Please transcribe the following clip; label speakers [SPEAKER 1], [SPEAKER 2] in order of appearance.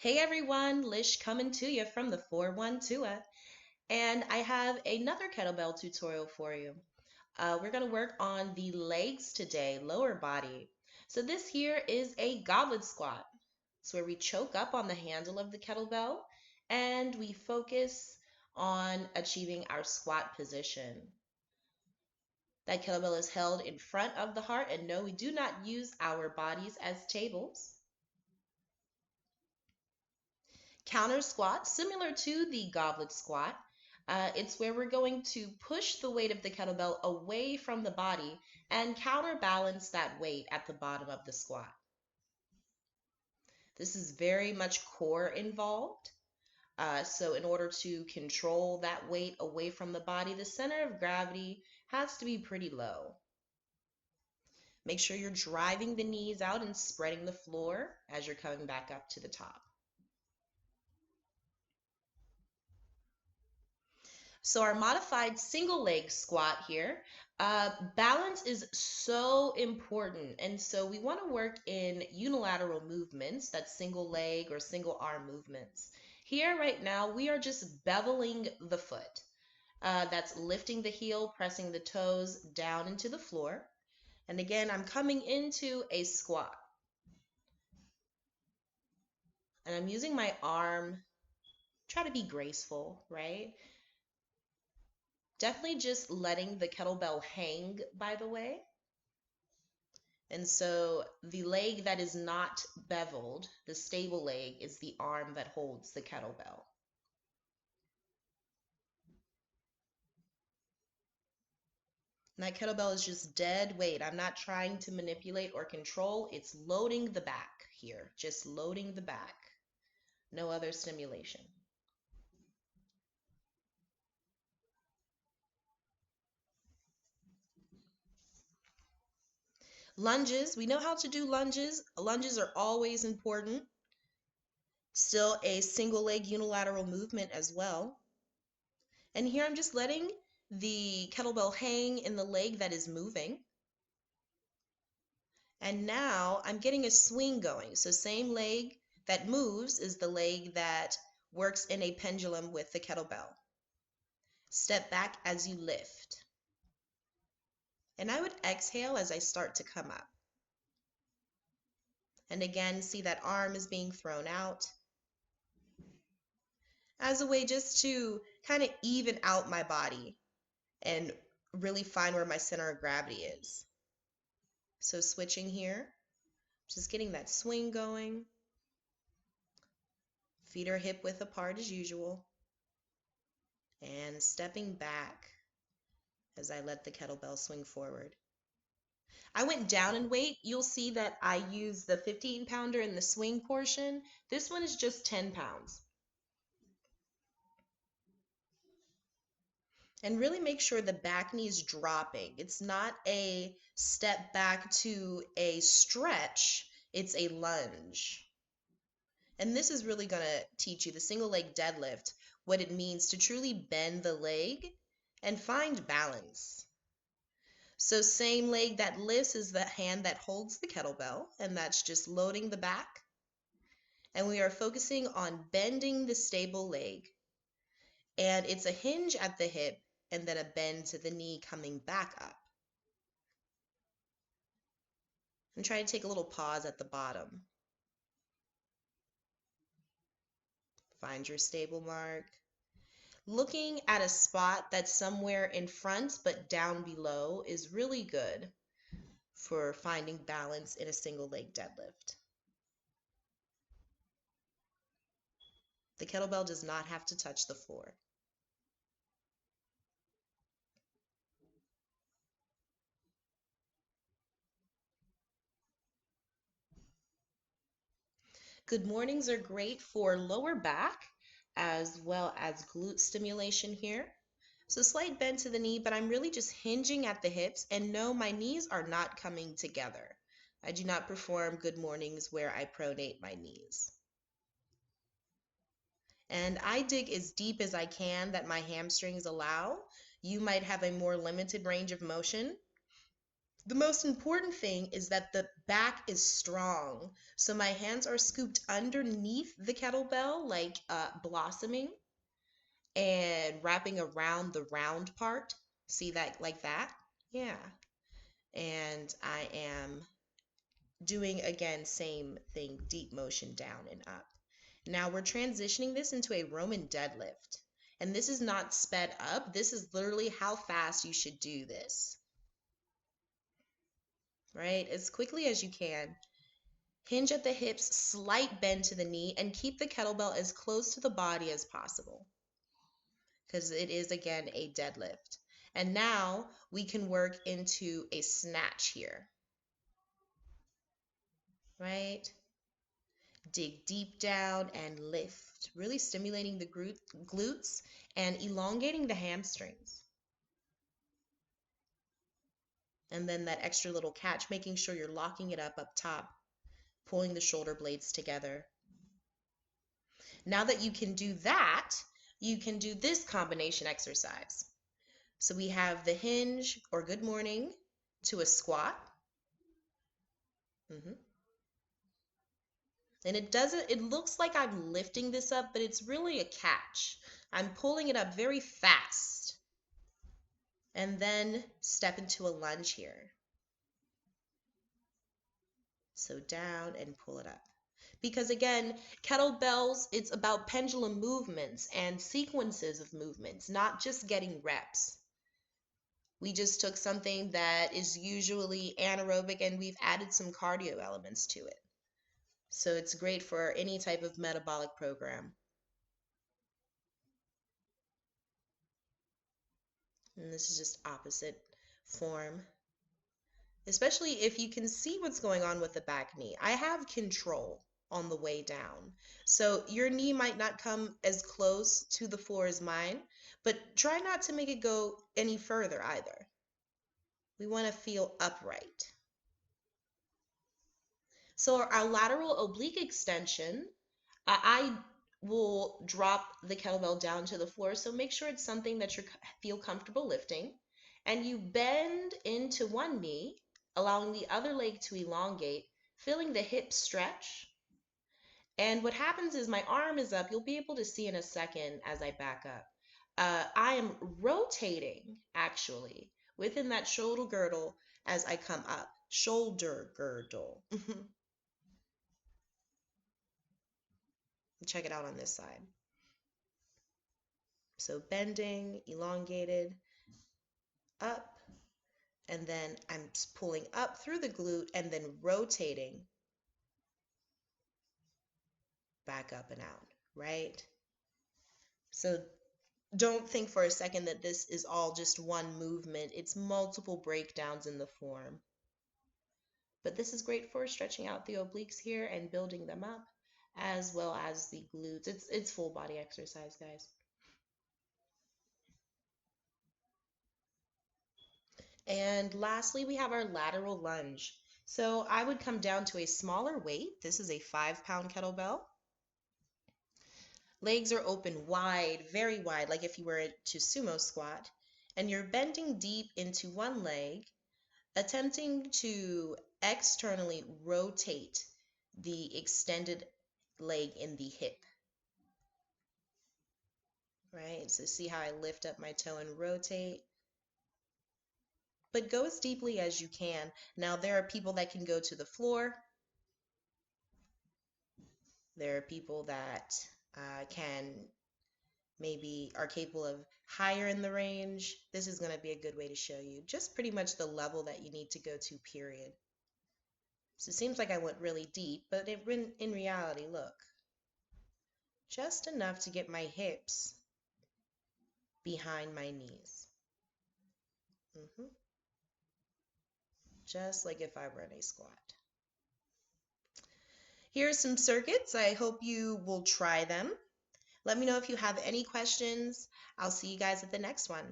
[SPEAKER 1] Hey everyone, Lish coming to you from the 412, and I have another kettlebell tutorial for you. We're going to work on the legs today, lower body. So this here is a goblet squat. It's where we choke up on the handle of the kettlebell and we focus on achieving our squat position. That kettlebell is held in front of the heart, and no, we do not use our bodies as tables. Counter squat, similar to the goblet squat. It's where we're going to push the weight of the kettlebell away from the body and counterbalance that weight at the bottom of the squat. This is very much core involved. So in order to control that weight away from the body, the center of gravity has to be pretty low. Make sure you're driving the knees out and spreading the floor as you're coming back up to the top. So our modified single leg squat here, balance is so important. And so we want to work in unilateral movements, that's single leg or single arm movements. Here right now, we are just beveling the foot. That's lifting the heel, pressing the toes down into the floor. And again, I'm coming into a squat. And I'm using my arm, try to be graceful, right? Definitely just letting the kettlebell hang, by the way. And so the leg that is not beveled, the stable leg, is the arm that holds the kettlebell. And that kettlebell is just dead weight. I'm not trying to manipulate or control. It's loading the back here, just loading the back. No other stimulation. Lunges, we know how to do lunges. Lunges are always important. Still a single leg unilateral movement as well. And here I'm just letting the kettlebell hang in the leg that is moving. And now I'm getting a swing going. So same leg that moves is the leg that works in a pendulum with the kettlebell. Step back as you lift. And I would exhale as I start to come up. And again, see that arm is being thrown out as a way just to kind of even out my body and really find where my center of gravity is. So switching here, just getting that swing going. Feet are hip width apart as usual. And stepping back as I let the kettlebell swing forward. I went down in weight. You'll see that I use the 15-pounder in the swing portion. This one is just 10 pounds. And really make sure the back knee is dropping. It's not a step back to a stretch, it's a lunge. And this is really going to teach you the single leg deadlift, what it means to truly bend the leg and find balance. So same leg that lifts is the hand that holds the kettlebell, and that's just loading the back. And we are focusing on bending the stable leg. And it's a hinge at the hip and then a bend to the knee coming back up. And try to take a little pause at the bottom. Find your stable mark. Looking at a spot that's somewhere in front but down below is really good for finding balance in a single leg deadlift. The kettlebell does not have to touch the floor. Good mornings are great for lower back as well as glute stimulation here. So slight bend to the knee, but I'm really just hinging at the hips, and no, my knees are not coming together. I do not perform good mornings where I pronate my knees. And I dig as deep as I can that my hamstrings allow. You might have a more limited range of motion. The most important thing is that the back is strong. So my hands are scooped underneath the kettlebell, like blossoming, and wrapping around the round part. See that like that? Yeah. And I am doing, again, same thing, deep motion down and up. Now we're transitioning this into a Roman deadlift. And this is not sped up. This is literally how fast you should do this. Right? As quickly as you can. Hinge at the hips, slight bend to the knee, and keep the kettlebell as close to the body as possible. Because it is, again, a deadlift. And now we can work into a snatch here. Right? Dig deep down and lift, really stimulating the glutes and elongating the hamstrings. And then that extra little catch, making sure you're locking it up top, pulling the shoulder blades together. Now that you can do that, you can do this combination exercise. So we have the hinge or good morning to a squat. And it looks like I'm lifting this up, but it's really a catch. I'm pulling it up very fast. And then step into a lunge here. So down and pull it up. Because again, kettlebells, it's about pendulum movements and sequences of movements, not just getting reps. We just took something that is usually anaerobic and we've added some cardio elements to it. So it's great for any type of metabolic program. And this is just opposite form. Especially if you can see what's going on with the back knee. I have control on the way down. So your knee might not come as close to the floor as mine, but try not to make it go any further either. We want to feel upright. So our lateral oblique extension, I will drop the kettlebell down to the floor. So make sure it's something that you feel comfortable lifting. And you bend into one knee, allowing the other leg to elongate, feeling the hip stretch. And what happens is my arm is up. You'll be able to see in a second as I back up. I am rotating, actually, within that shoulder girdle as I come up. Shoulder girdle. Check it out on this side. So bending, elongated, up, and then I'm pulling up through the glute and then rotating back up and out, right? So don't think for a second that this is all just one movement. It's multiple breakdowns in the form. But this is great for stretching out the obliques here and building them up, as well as the glutes. It's full body exercise, guys. And lastly, we have our lateral lunge. So I would come down to a smaller weight. This is a 5-pound kettlebell. Legs are open wide, very wide, like if you were to sumo squat. And you're bending deep into one leg, attempting to externally rotate the extended leg in the hip. Right? So see how I lift up my toe and rotate? But go as deeply as you can. Now, there are people that can go to the floor. There are people that are capable of higher in the range. This is going to be a good way to show you just pretty much the level that you need to go to, period. So it seems like I went really deep, but in reality, look, just enough to get my hips behind my knees. Just like if I were in a squat. Here are some circuits. I hope you will try them. Let me know if you have any questions. I'll see you guys at the next one.